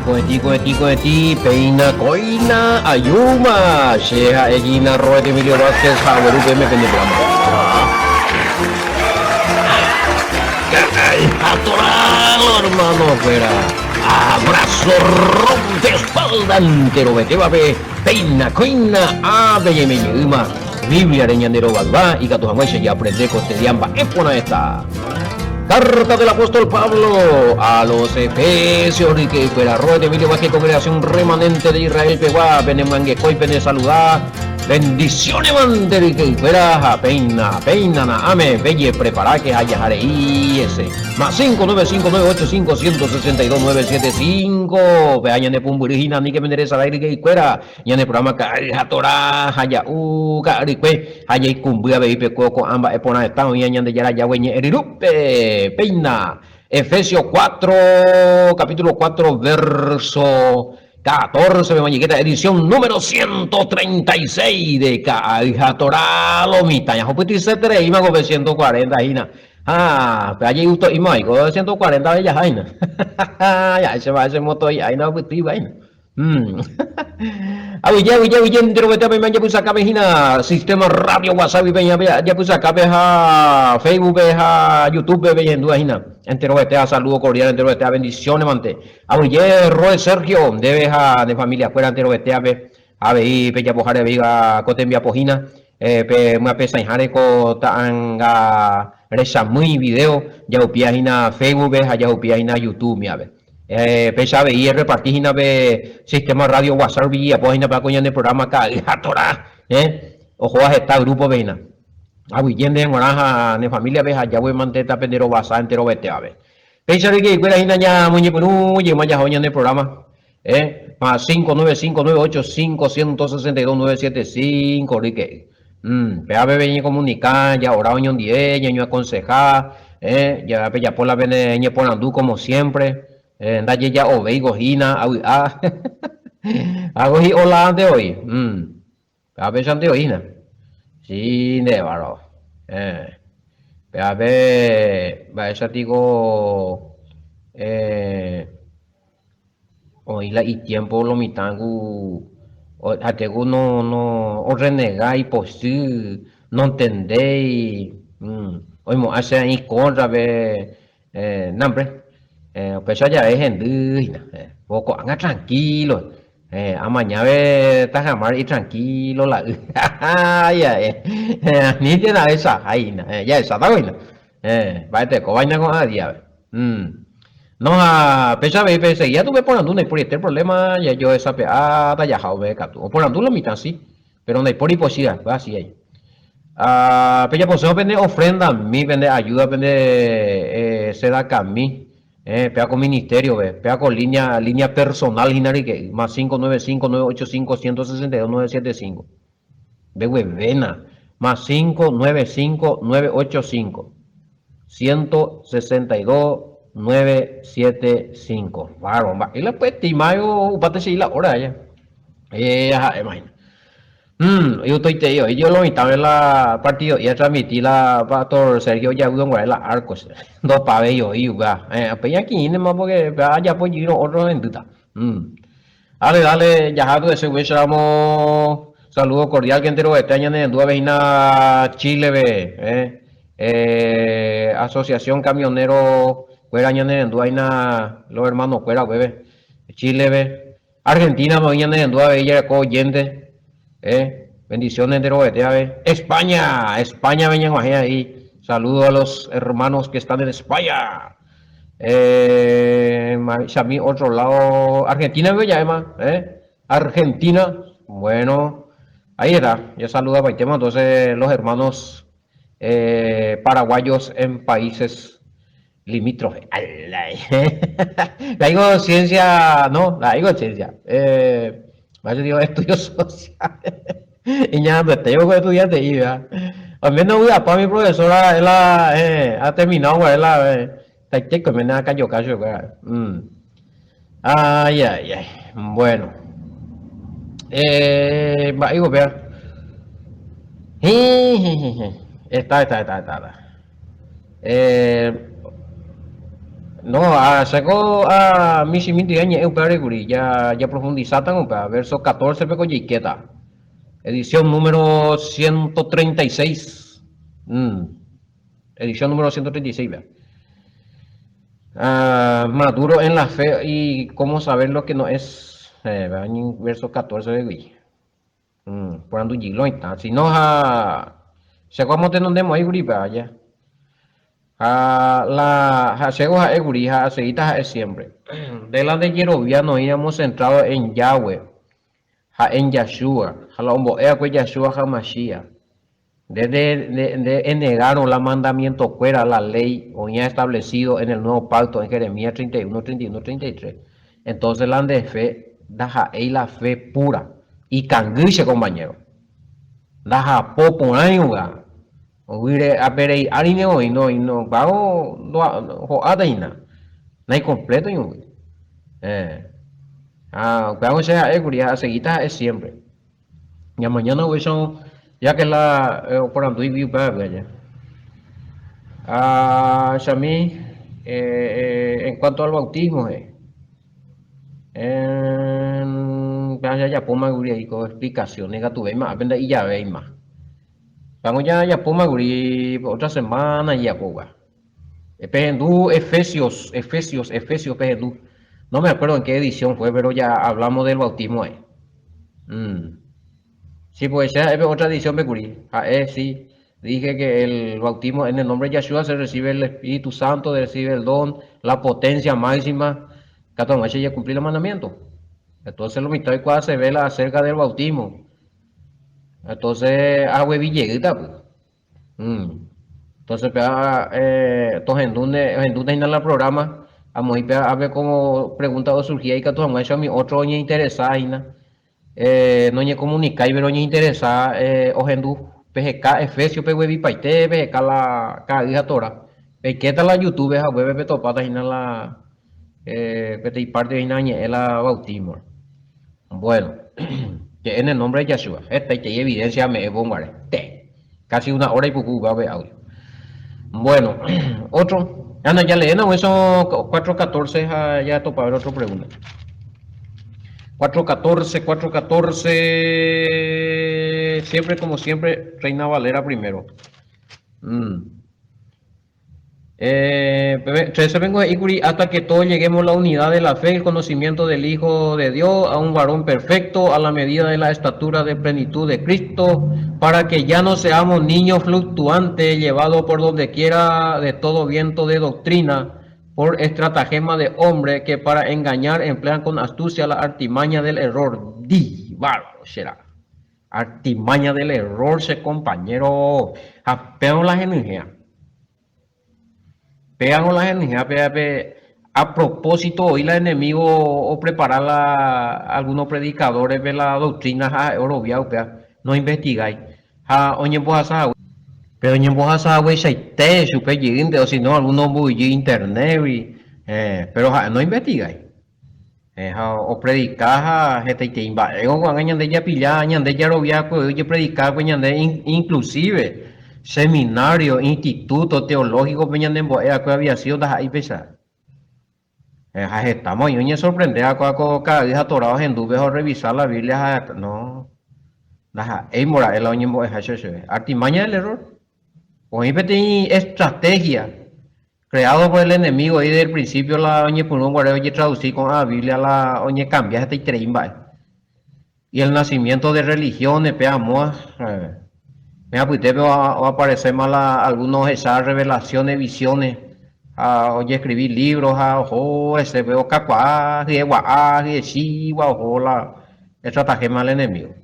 Koeti, Peina, Koina, Ayuma, Sheha, Egina, Roet, Emilio Vázquez, Javeru, me pende programa. Atorado, hermano, fuera. Abrazo, rompe espalda, entero, vete, babe, Peina, Koina, Ave, Yuma, Biblia, Reñandero, Bagba, y Gato Jamaica, ya aprende cotidiamba, Epona esta. Carta del apóstol Pablo a los Efesios, que fuera Roe de Emilio Vázquez, congregación remanente de Israel, Peguá, Benemanguecoy, Pene saludar, bendiciones, mande, que fuera Peina, ame, belle, prepara que haya jareí ese, más 595985162-975, vean de Pumburijina, ni que me interesa aire que fuera, y en el programa Jatora, haya Caricue, haya y cumbia, beipe, coco, amba, epona, estamos y añade ya la yagüeñe, erirupe, Peina, Efesios 4, capítulo 4, verso 14, Mañiqueta, edición número 136 de Cajatora Lomita. Ya Jopiti se tre, y me 140, Hina. Pero allí justo, y me 140 de Yajaina. Ya, ese va, ese moto, y ahí no, pues, vaina. Awija, entero beta me ya puse acá vejina sistema radio WhatsApp ya puse acá veja Facebook veja YouTube veyendo vejina entero beta saludo cordial entero beta bendiciones mante awija Roe Sergio de veja de familia fuera entero beta ve a ver pe ya pojare viga cotembia pojina pe me pesa jare ko tanga resa muy video ya upia hina Facebook veja ya upia hina YouTube me ave pensaba y repartir ve sistema radio WhatsApp vía pues para coña de programa acá Tora ojo a esta grupo veina a Guillén de Moraja de familia veja ya voy a mantener pendero basa entero vete a ver pensaba que fuera hina ya muñe punu y maya joña de programa más 595985162-975 rique PAB venía comunicar ya ahora oño 10 ya aconsejar ya ya por la veneña por andú como siempre ndaye ya ovei gojina hago y hola de hoy a ver de hoy sí de varo a ver va esa digo hoy la y tiempo lo mitangu a tego no o renegar y pues sí no entendéis hoy mo hace ahí contra ver nombre pues ya es en poco anga tranquilo amañana está jamás y tranquilo la ya ni tiene esa ahí ya esa está buena va te cobaña con a día no a pesar de seguía tuve por anduna y por este problema ya yo esa peada ya jaube catu o por anduna mitad sí pero no hay por imposible así hay pues pues vende ofrenda mi vende ayuda vende se da cami pega con ministerio, pega con línea personal, que más 595-985-162-975. Ve, vena, más 595-985-162-975. Varón, y la pues, timayo, upate si la hora ya. Imagina. Yo estoy te digo, yo lo invitaba en la partido y a transmitir la pastor Sergio Yagudo en la Arcos, dos pabellos y uga, apenas aquí más porque ya pues yo otro en duda. Dale, ya de ese güey saludo cordial que entero este año en Dua Vejina Chile Asociación Camionero fuera año en Duaina los hermanos fuera bebé Chile Argentina no en Dua Bella oyente bendiciones de España vengan ahí. Saludos a los hermanos que están en España. Mí otro lado, Argentina bella Argentina, bueno, ahí está. Ya saludaba el tema entonces los hermanos paraguayos en países limítrofes. La digo ciencia, no, la digo ciencia. Más digo estudios sociales. Y ya me tengo que estudiar de ahí, ¿verdad? Al menos para mi profesora, ha terminado, ¿verdad? Está que me da callo, ¿verdad? Ay. Bueno. Digo, vea. Está. No, a saco a Mishimiti añe Eupereguri, ya profundizatan un verso 14 peco yiqueta. Edición número 136. Edición número 136, vea. Maduro en la fe y cómo saber lo que no es. Verso 14 de Gui. Por andu gilo está. Si no, se como te donde muy gripa ya. Llegó a Eguri, a seguita es siempre. De la de Yerovia nos íbamos centrados en Yahweh, en Yeshua, a la homboea que Yeshua Hamashiach. De negaron la mandamiento fuera la ley o ya establecido en el nuevo pacto en Jeremías 31, 31, 33. Entonces la de fe, daja la fe pura y canguche compañero. Daja popo ayuga. Oire aperei arine hoy no vago ho adaina. Nai completo y vago sea eguria seguita es siempre. Ya mañana hoy son ya que la por andu y para ya. Shami, en cuanto al bautismo, ya poma guria con explicaciones que tuve más, aprende y ya veis más. Vamos ya poma guria otra semana y ya poga. Pehendú, Efesios, Pehendú. No me acuerdo en qué edición fue, pero ya hablamos del bautismo ahí. Sí, pues esa es otra edición, Pecurí. Sí. Dije que el bautismo en el nombre de Yeshua se recibe el Espíritu Santo, se recibe el don, la potencia máxima. Cada noche ya cumplí el mandamiento. Entonces lo mitad de cosas se ve acerca del bautismo. Entonces, agua villeguita, pues. Entonces, entonces en donde en el programa, vamos a ver cómo pregunta o surgía y que todo a mi otro oña interesada, no ñe comunica y pero ñe interesada, ojendu, PGK, Efesio, PWB, Paite, PGK la hija Tora. ¿Qué tal la YouTube? A web petopata y la, pete parte de la bautismo. Bueno, que en el nombre de Yeshua, esta y evidencia me bombarde. Casi una hora y poco va a ver audio. Bueno, otro. Ana, ya leen, o eso 414, ya topa ver otra pregunta. 414, siempre como siempre, Reina Valera primero. 13 vengo de Ikuri hasta que todos lleguemos a la unidad de la fe y el conocimiento del Hijo de Dios, a un varón perfecto, a la medida de la estatura de plenitud de Cristo, para que ya no seamos niños fluctuantes, llevados por donde quiera de todo viento de doctrina, por estratagema de hombre que para engañar emplean con astucia la artimaña del error. Bárbaro será. Artimaña del error, se compañero. Apean las energías. Pegan las energías, a propósito, hoy la enemigo o preparar algunos predicadores de la doctrina europea, no investigáis. Oye, pero oye, vos sabés, se super llegante, o si no, algunos bully internet, pero no investigáis. O predicar, gente que invade, o cuando de ya pillar, de ya robia, pues predicar, inclusive seminario, instituto teológico, peñan en boea, que había sido de ahí pesar. Estamos y me sorprende a cada día atorados en dudas o revisar la Biblia, no. Mora, el año artimaña del error. Hoy tiene estrategia creado por el enemigo y del principio la oñe por un guareo y traducir con la Biblia la oñe cambia este treimba. Y el nacimiento de religiones, peamos, mira, pues va a aparecer más algunos esas revelaciones, visiones, oye, escribir libros, ojo, ese veo cacuá, y guá, y chihuahua, ojo, la estratagema del enemigo.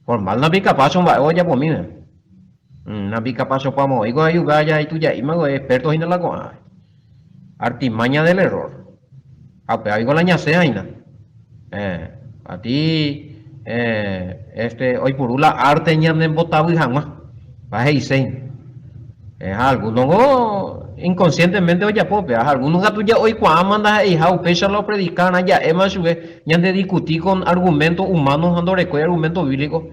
Por mal no pica paso, oye, pues mira. No pica paso para mover, ayuda ya y tú ya, y me voy expertos en la cosa. Artimaña del error. Pero digo la ñasea, a ti, hoy por una arte ñanden botado y jamás. Baje y sein. Algunos inconscientemente oye popia, algunos gatos ya hoy cuando mandas y how pesa lo predican allá, es más ya de discutir con argumentos humanos, ando recuerda argumentos bíblicos.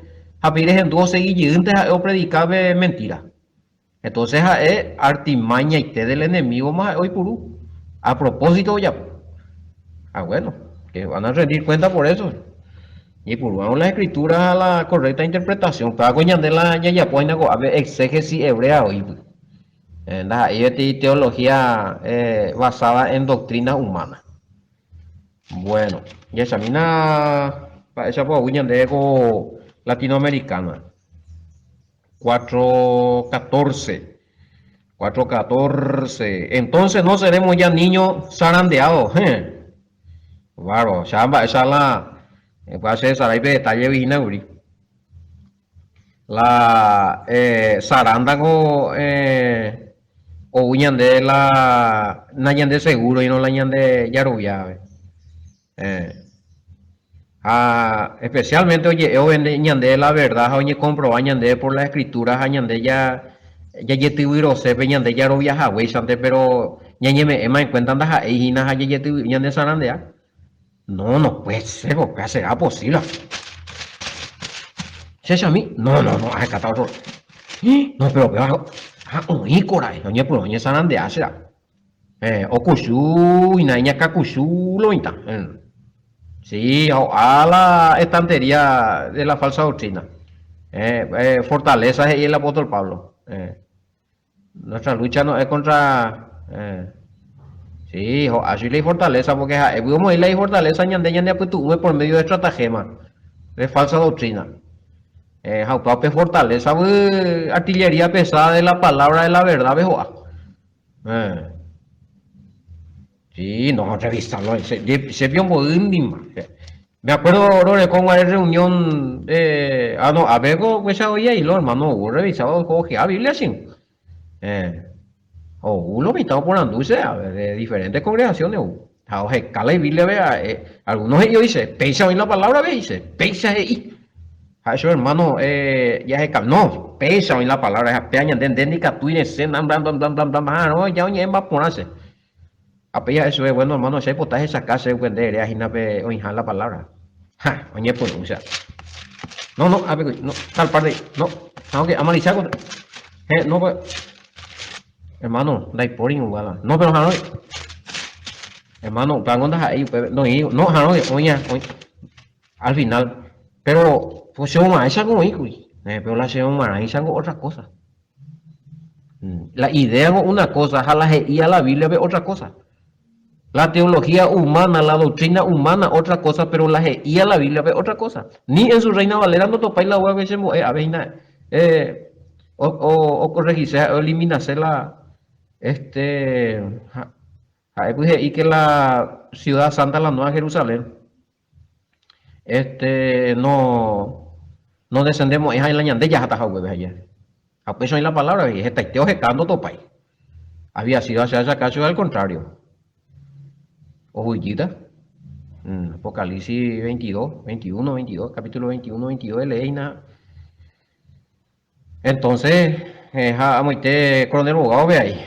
A pires en dos seguidentes o predicar mentira. Entonces es artimaña y te del enemigo más hoy por A propósito ya. Ah, bueno, que van a rendir cuenta por eso. Y por vamos las escrituras a la correcta interpretación. Para de la ya pues a ver exégesis hebrea hoy. Y teología basada en doctrina humana. Bueno, y esa mina para esa pues de ego latinoamericana. 414. 414. Entonces no seremos ya niños zarandeados. Claro, esa la va a ser Saray de detalle Vinauri. La zarándago o uñande la nañande seguro y no la ñande yarubia. Eh, especialmente oye ñande la verdad oye comprobar ñande por las escrituras ñande ya yetuiro se ñande yarubia hawe sante pero ñañeme ema en cuenta anda y na ya yetu ñande zarandea. No, no puede ser, porque será posible. ¿Se a mí? No, no, no, hay catado. No, pero veo, un ícora, oye, pues, oye, sanan de hacer. Okushu, y naña kakushu, lo inta. Sí, a la estantería de la falsa doctrina. Fortaleza y el apóstol Pablo. Nuestra lucha no es contra. Sí, así le fortaleza, porque vamos a ir la fortaleza ñande por medio de estratagema, de falsa doctrina. Jaupape fortaleza, artillería pesada de la palabra de la verdad, vejo. Eh, sí, no, revisarlo, se vio muy íntimo. Me acuerdo ahora de cómo hay reunión, no, a ver, pues oye, y lo hermano, hubo revisado, coge a Biblia sin. Eh, o uno invitado por Anduce, a ver, de diferentes congregaciones, a escala y Biblia, vea, algunos de ellos dicen, pesa en la palabra, ve, dice, pesa ahí. Eso hermano, ya se no, pesa en la palabra, esa peña, de ni catuine, no, ya oye, va a ponerse. Apeya eso es bueno, hermano, ese potaje sacarse de vender, ya jinape, oye, la palabra. Ja, oye, pues, o sea, no, no, a ver, no, tal parte, no, aunque amalizar, no, pues, hermano, da por igual, no, pero, hermano, plan onda ahí, no, no, oye, al final, pero, pues, se es algo hijo, pero la se es algo otra cosa. La idea es una cosa, y a la Biblia ve otra cosa. La teología humana, la doctrina humana, otra cosa, pero y a la Biblia ve otra cosa. Ni en su Reina Valera no topáis la web, a ver, o corregirse, o eliminarse este, y que la ciudad santa, la Nueva Jerusalén, no descendemos, es ahí la ñande, ya está web allá. A peso en la palabra, y está teo jecando topáis. Había sido hacia esa caso al contrario. Ojullita. Apocalipsis 22, 21, 22, capítulo 21, 22 de Leina. Entonces, amoite coronel abogado ve ahí.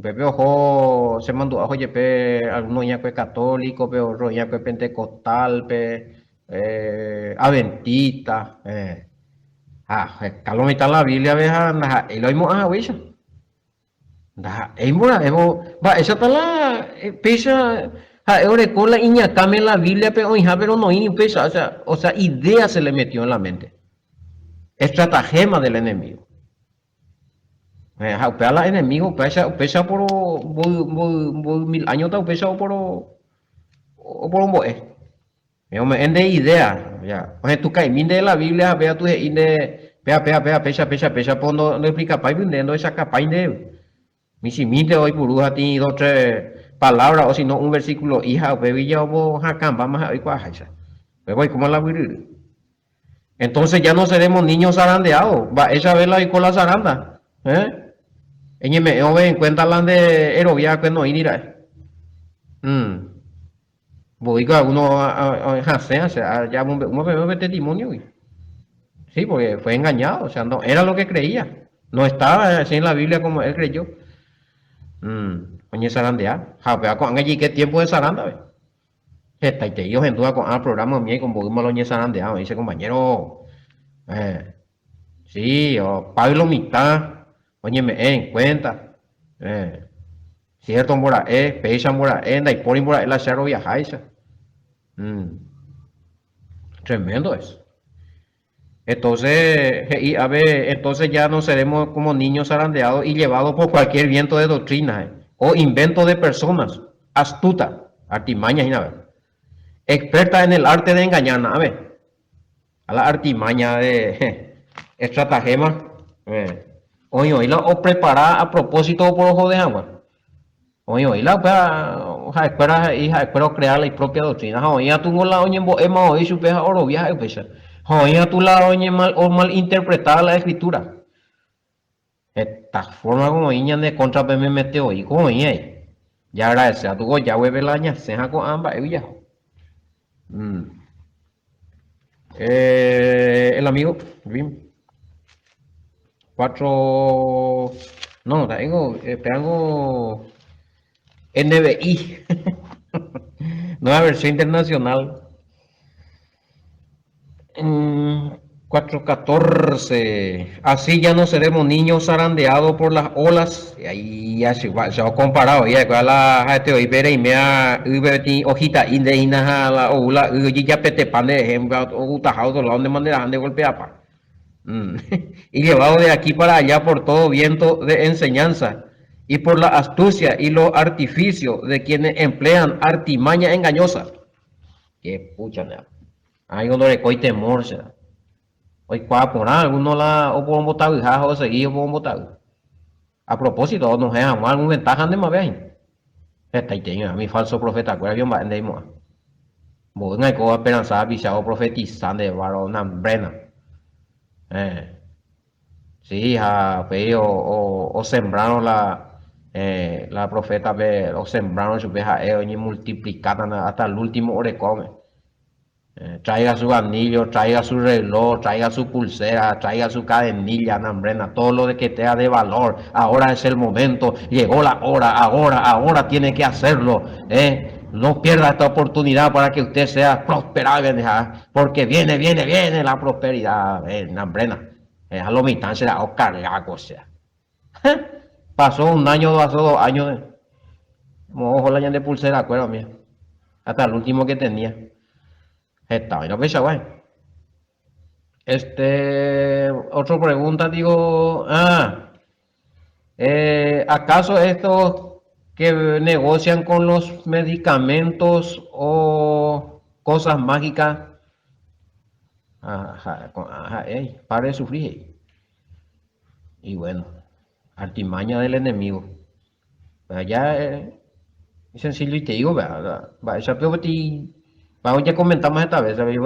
Pepe ojo se mandó a yepe algunos ya que católico, pero otro ya que pentecostal, adventista, calomita la Biblia veja, y lo mismo wicha. Va, esa está la pesa ahora con la iñacame en la Biblia, pero no hay pesa, o sea, idea se le metió en la mente. Estratagema del enemigo. Pea la enemigo, pesa por 1000 años, pesa por un boe. En de idea, ya. O sea, tú caes de la Biblia, vea tú de, pesa, por no explica, pa, no esa capa de. Mi simite hoy puruja tiene 2 3 palabras, o si no, un versículo, hija, bebilla, o jacán, vamos a ver cuál es. Pero voy, ¿cómo la voy? Entonces ya no seremos niños zarandeados. Va, esa vez la con la zaranda. Me ve en cuenta la de Erovia que no irá. Voy a uno ya un testimonio. Sí, porque fue engañado, o sea, no era lo que creía. No estaba así en la Biblia como él creyó. Oye, zarandea. Japea con allí qué tiempo de zaranda, ve. Está y te ellos en duda con el programa mío y con Boguma lo zarandea, me dice compañero. Sí, o Pablo mitad. Oye, me en cuenta. cierto mora pecha mora enda y por mora la charro viajaisa. Tremendo eso. Entonces, y a ver, entonces ya no seremos como niños zarandeados y llevados por cualquier viento de doctrina, o invento de personas, astuta, artimañas y nada, experta en el arte de engañar, a ver, a la artimaña de estratagema, oye, o preparada a propósito por ojo de agua, oye, la espera crear la propia doctrina, oye, ya tuvo la oña ema hoy su peja oro viaje, oye, tu la oña mal o mal interpretada la escritura. Esta forma como iña de contra me mete hoy, como iña. Ya agradece a tu ya hueve la ña, se con ambas, viejo. El amigo, bien. Cuatro. No, tengo, tengo NBI. Nueva versión internacional. 414. Así ya no seremos niños zarandeados por las olas. Y ahí ya se va comparado. Ya que la gente hoy veré y me ha hojita indeina la ola. Y ya pete pan de ejemplo. O utajado de donde manera de golpear pa. Y llevado de aquí para allá por todo viento de enseñanza. Y por la astucia y los artificios de quienes emplean artimaña engañosa. Que pucha, nea. Hay uno de coi temor, será. Hoy por alguno la o por botar o seguir o por botar. A propósito, nos es alguna ventaja de más bien. Esta y tengo a mi falso profeta, cuál yo más de mo. Bueno, hay cosa esperanza avisado profetizando de varón brena. Eh, sí, ja, o sembraron la profeta, o sembraron su peja, y multiplicaron hasta el último orecome. Traiga su anillo, traiga su reloj, traiga su pulsera, traiga su cadenilla, nambrena, todo lo de que sea de valor. Ahora es el momento, llegó la hora, ahora tiene que hacerlo. No pierda esta oportunidad para que usted sea prosperado, porque viene la prosperidad, nambrena. A lo mitad será o cargaco, o sea. Pasó un año, pasó 2 años, ojo la de pulsera, acuérdame, hasta el último que tenía. Está, y no pensaba, otra pregunta, digo, ¿acaso estos que negocian con los medicamentos o cosas mágicas, pare de sufrir? Y bueno, artimaña del enemigo. Ya es sencillo y te digo, esa vamos ya comentamos esta vez, ¿sabes?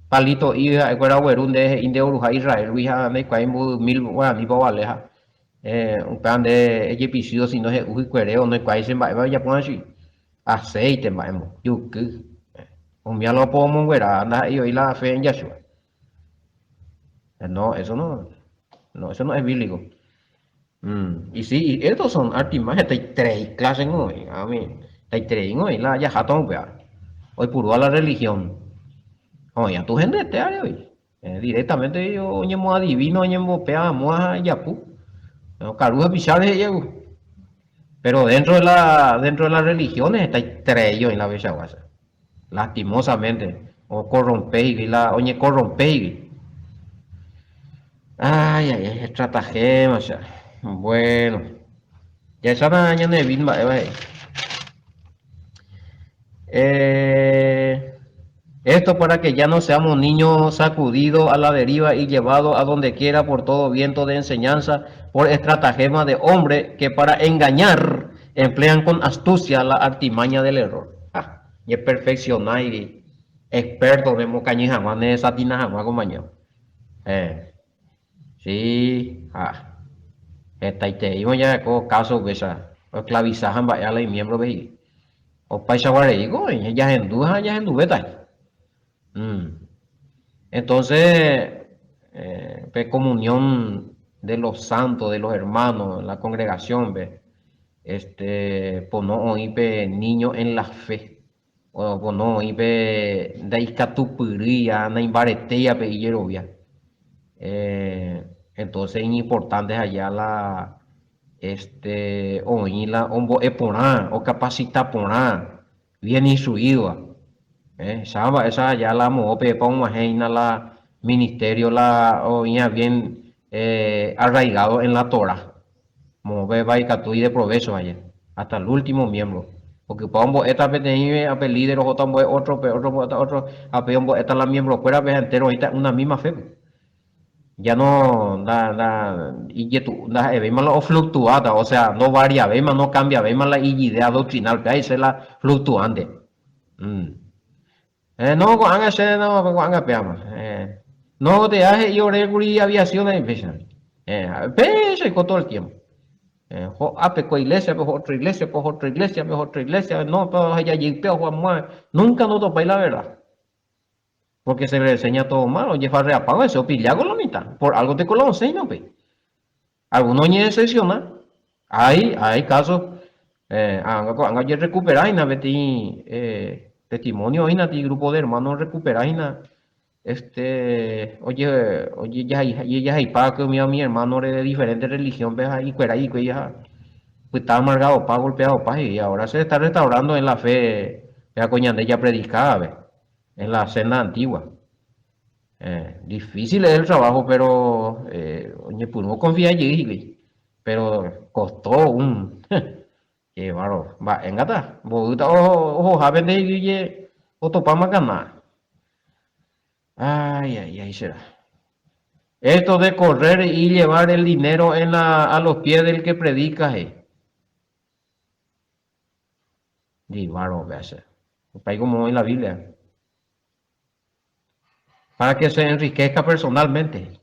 Palito y fuera güerun de Uruja Israel, Ruija, me cae mil guaraní pa valeja. Un plan de episodio si no es uy cuereo, no es cuál se va ya pon así. Aceite, maemo, yuku. Un día lo podemos ver, anda y hoy la fe en Yahshua. No, eso no es bíblico. Y sí, y estos son artimañas, hay tres clases hoy, a mí, hay tres hoy, la ya jatón, hoy puro a la religión. Oye, a tu gente te haré hoy. Directamente yo ñemo adivino, ñemo pea, moa, yapu. No, caruja pichar llego. Pero dentro de las religiones está estrello en la bechaguasa. Lastimosamente. O corrompei, la oñe corrompei. Ay, estratagema, ya. Bueno. Ya esa mañana de bin, esto para que ya no seamos niños sacudidos a la deriva y llevados a donde quiera por todo viento de enseñanza, por estratagema de hombre que para engañar emplean con astucia la artimaña del error. Y es perfeccionar y experto de mocañija, más de satina, jamás compañero. Sí, esta y te iba ya con caso que esa, esclavizajan vaya la miembro de o paisa guardigo, ya en duda, ya en dubeta. Entonces, pues, comunión de los santos, de los hermanos, la congregación, ve, pues no oípe niño en la fe, o pues no oípe de iscatupuría, na imbaretea pe hierovia. Entonces es importante allá oíla, ombo eporá, o capacita porá, bien instruido. Esa ya la mope pa un majeina la ministerio la oía bien arraigado en la Torah. Move va y catui de provecho ayer, hasta el último miembro. Porque pombo esta PTI, a líder o otro, otro, a pombo esta la miembro fuera vez entero, ahorita una misma fe. Ya no y que tú vemos la fluctuada, o sea, no varía, vemos no cambia, vemos la idea doctrinal, que ahí se la fluctuante. Mm. No, con anga se no, con anga peama. No te hace y oreguri aviación de inversión. Pese con todo el tiempo. Ape con iglesia, pues otra iglesia, pues otra iglesia, pues otra iglesia. No, pero allá yipeo, Juan Juan. Nunca nos topáis la verdad. Porque se le enseña todo mal. Oye, farre apago eso, pilla con la mitad. Por algo te lo enseña, pe. Algunos ni excepciona. Hay casos. Anga ya recuperar, na beti testimonio, na ti grupo de hermanos recuperar, na. Oye, ya hay para que mi hermano de diferente religión, ve ahí, cuera ahí, que ya, pues estaba amargado, pa, golpeado, pa, y ahora se está restaurando en la fe, ya coñande ya predicaba, ve, en la senda antigua. Difícil es el trabajo, pero, oye, pues no confía allí, güey, pero costó un, qué bárbaro, va, engata, vos, ojo, joven de, oye, o topamos ganar. Ay, será. Esto de correr y llevar el dinero a los pies del que predica, di varón, vease. Ahí como en la Biblia. Para que se enriquezca personalmente.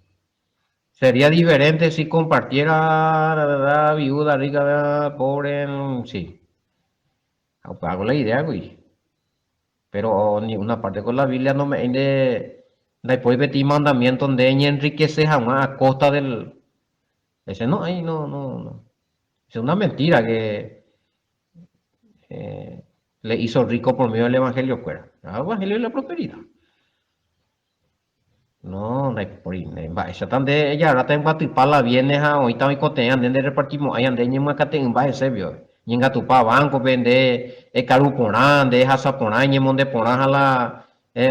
Sería diferente si compartiera la viuda, rica, pobre, sí. Hago la idea, güey. Pero ni una parte con la Biblia no me después de mandamiento donde enriquece jamás a costa del. Ese no, ahí no. Es una mentira que le hizo rico por medio del evangelio fuera. El evangelio de la prosperidad. No, por va, eso tan de ella ahora tengo a tu pala viene a hoy también cotean de repartimos ahí ande ni más que tengo va ese vio. Ninga tu pa banco vende e caru ponan de hasa ponan ni monde ponan a la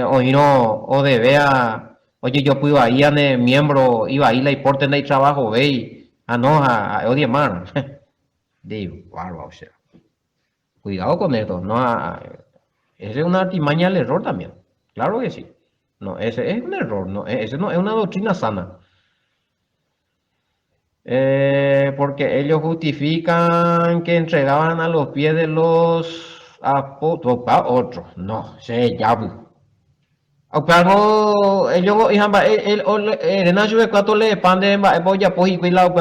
o no o de vea oye yo puedo ahí ane miembro iba ahí la importe de trabajo ve no a odie man. Digo, bárbaro, o sea. Cuidado con esto, no, ese es una artimaña del error también. Claro que sí. No, ese es un error, no, ese no es una doctrina sana. Porque ellos justifican que entregaban a los pies de los apóstoles a otros. No, se llama. Pero ellos, hija, el Nacho de cuatro le pande, voy a poner cuidado,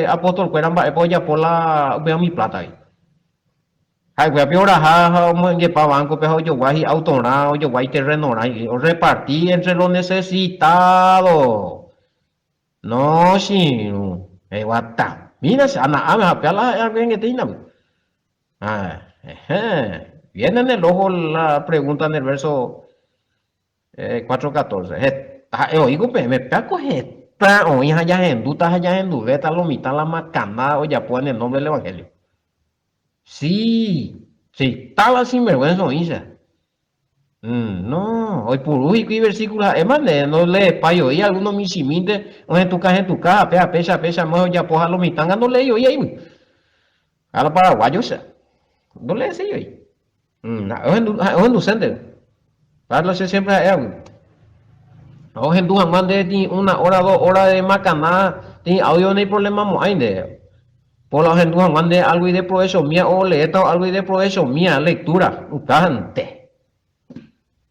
apóstol, voy a por la, voy a mi plata ahí. Hay que peor a que pa banco pero yo guay autonado yo guay terreno o repartir entre los necesitados no si guata mira ana ama pela alguien que tiene viene en el ojo la pregunta en el verso 4:14 oigo me peco esta o hija ya en dubeta lo mitad la macana o ya pone el nombre del evangelio. Sí, sí, estaba sinvergüenza, Isa. No, hoy por hoy, ¿qué versículo? Es más, no le payo, y algunos misimite, o en tu casa, pesa, mejor ya poja los mitanga, no le yo, y ahí, a los paraguayos, no le decía yo. O en docente, para siempre a él. O en tu jamás de una hora, 2 horas de macaná, tiene audio, no hay problema, no hay de. Por la gente mande algo y de provecho mía o le algo y de provecho mía lectura cante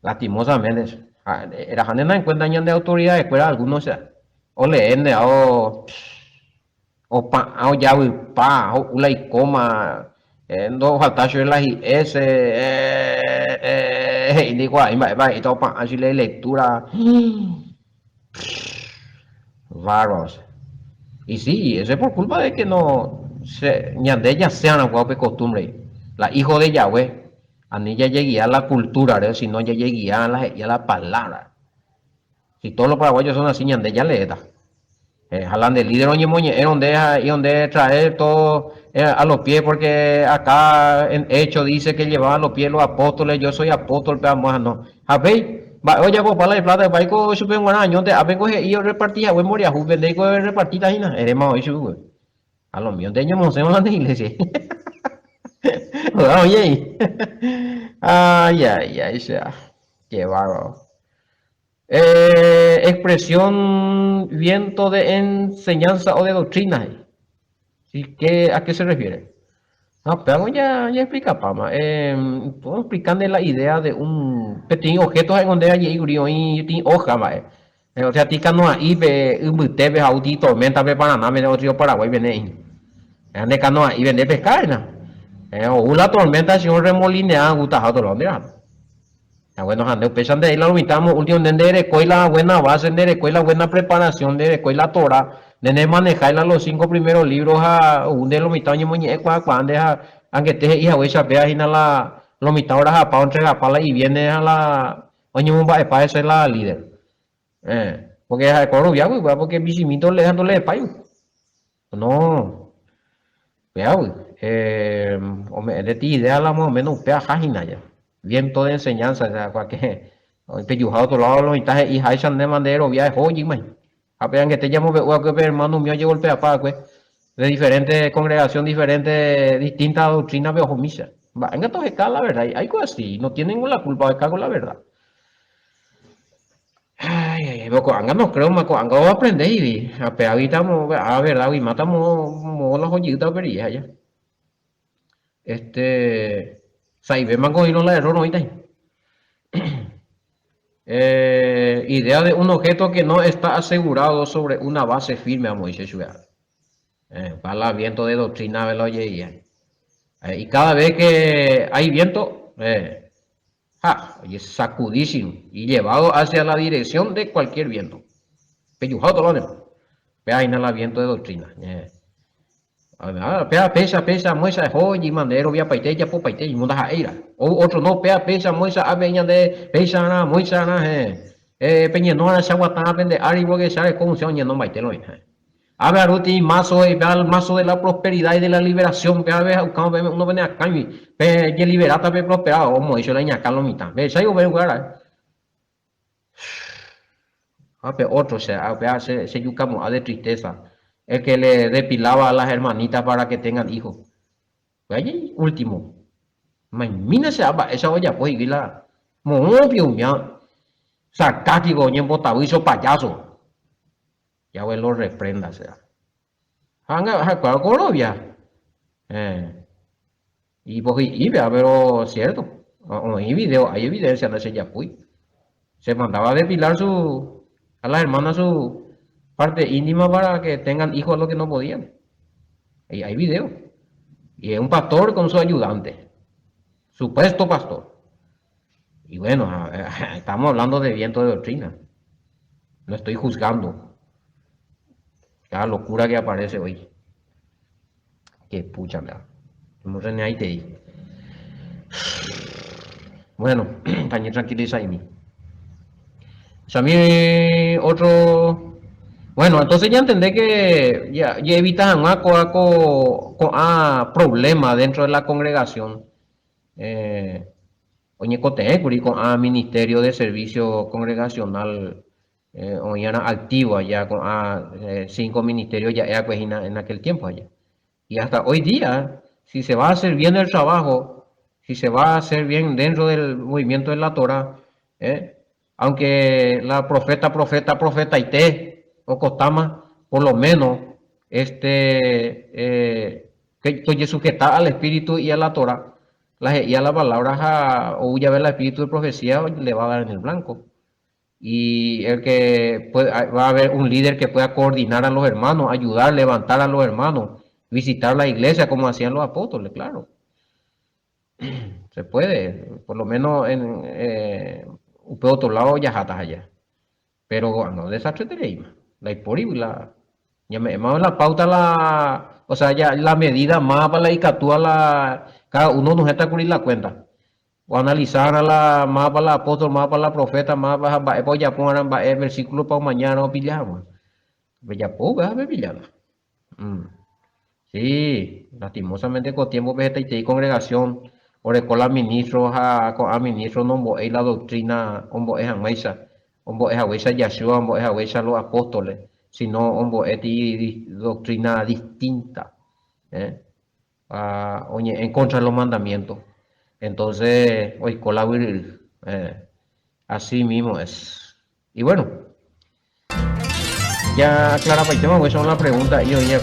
lastimosamente era gente no encuentra de autoridad escuela algunos o leen de o pa o ya pa o la y coma no falta yo la y ese y digo ahí va y todo pa así le lectura varos y sí, eso es por culpa de que no se, ni de ella sean a de costumbre. La hijo de Yahweh, a ni ya llegué a la cultura, si no ya llegué a la palabra. Si todos los paraguayos son así, ni de ella le da. Jalan de líder oye moñe, y donde traer todo a los pies, porque acá en hecho dice que llevaban los pies los apóstoles, yo soy apóstol, pero vamos, no. A ver, oye, vos para la plata, va con su buen año, te apen coge y yo repartía, voy morir, vende con repartida y nada, eres más hoy su, a los míos de años mocemos en la iglesia. Oye, ay, ay, ay, sea, qué bárbaro. Expresión viento de enseñanza o de doctrina. ¿Sí? ¿A qué se refiere? No, pero ya explica, Pama. Puedo explicarle la idea de un pequeño objeto en donde hay y tiene hoja, mae. O sea, tica no hay, un butebe, audí, tormenta, Paraná, me otro Paraguay, viene. Ande cano ahí, vende pescar, ¿no? O una tormenta, si un remolinea, gusta, ¿dónde? Bueno, ande pesan de ahí la mitamos último de escuela buena base, de escuela buena preparación, de escuela Torah, de manejar los 5 primeros libros a un de los mitad y muñeco a cuando aunque te hija güey sapea y la los mitad horas a pa entrega pala y viene a la oye un va para ser la líder. Porque es coro ya güey, porque bisimito le dándole payo. No, vea güey. De ti idea la más o menos pea jágina ya viento de enseñanza, o sea, cualquier peyujado otro lado los intajes y haishan de mandero viaje hoy man. Apenas que te llamo que hermano mío llegó el peapa pues de diferentes congregaciones, diferentes distintas doctrinas veo misa. Va, en estos la verdad, hay cosas así, no tienen la culpa de cago la verdad. Ay, anga no creo, maco, anga va a aprender y a pegar estamos, a verdad, y matamos las joyitas verías allá. Saibe mango y no la error ahorita. Idea de un objeto que no está asegurado sobre una base firme a Moisés para el viento de doctrina de la oye y cada vez que hay viento oye, sacudísimo y llevado hacia la dirección de cualquier viento peyujado todo lo ve ahí en el viento de doctrina pea pesa muesa hoy mandero via paite ya po paite y munda aira o otro no pea pesa muesa aveña de pesa na muesa na peña no se aguanta vende ari porque sabe cómo se oye no maite lo a ver ruti mazo el mazo de la prosperidad y de la liberación pea ve uno viene acá y pe que liberata pe prosperado como hizo la ñaca lo mitad ve sai o ve lugar pe otro se yucamo de tristeza el que le depilaba a las hermanitas para que tengan hijos. Allí, último. Mina se aba, esa olla pues y la monopio ya. Sarcástico, ni botavizo payaso. Ya ve lo reprenda, sea. Hanga, cuál Colombia. Y pues y vea, pero cierto. Hay video, hay evidencia de ese yapuy. Se mandaba a depilar a las hermanas su parte íntima para que tengan hijos lo que no podían. Y hay video. Y es un pastor con su ayudante. Supuesto pastor. Y bueno, estamos hablando de viento de doctrina. No estoy juzgando. Cada locura que aparece hoy. Que pucha, mira. Ahí te di. Bueno, también tranquiliza ahí. También otro. Bueno, entonces ya entendé que ya evitas problemas dentro de la congregación. Oye, coteguri con ministerio de servicio congregacional, oye, era activo allá con 5 ministerios ya era pues en aquel tiempo allá. Y hasta hoy día, si se va a hacer bien el trabajo, si se va a hacer bien dentro del movimiento de la Torah, aunque la profeta y o Costama, por lo menos, que sujeta al Espíritu y a la Torah, y a las palabras o ya ver el Espíritu de profecía le va a dar en el blanco. Y va a haber un líder que pueda coordinar a los hermanos, ayudar, levantar a los hermanos, visitar la iglesia como hacían los apóstoles, claro. Se puede, por lo menos en otro lado ya jatas allá. Pero no desastre tenéis. La hipóriba, ya me más la pauta o sea, ya la medida más para la icatúa cada uno nos está cubrir la cuenta. O analizar más para la apóstol, más para la profeta, más para pues ya pongan el versículo para mañana o pillamos. Bellapoga, Villana. Mm. Sí, lastimosamente con tiempo vegeta y congregación, orecola ministros a ministros no emboé la doctrina, ombo es amaisa, ombo es aguesa Yahshua, ombo es aguesa los apóstoles, sino ombo es doctrina distinta, ¿eh? Oye, en contra de los mandamientos. Entonces, hoy colaborar, así mismo es. Y bueno, ya aclaraba el tema, voy a hacer una pregunta y oye,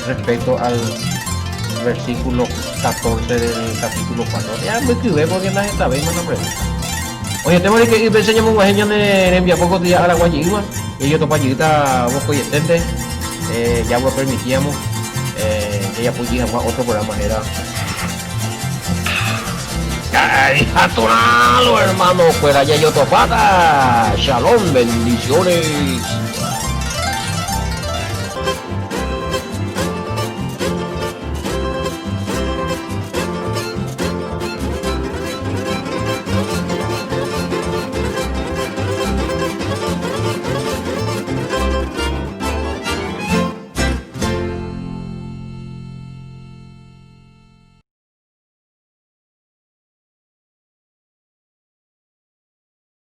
respecto al versículo 14 del capítulo 4. Ya me escribí porque la gente ve más la pregunta. Oye, tengo que enseñamos una señal de enviar pocos días a la guayigua y yo topa lleguita vos y estente, ya vos permitíamos, ella pues llega a otro programa era. ¡Ay, atoralo, hermano! Fuera ya yo topata. Shalom, bendiciones.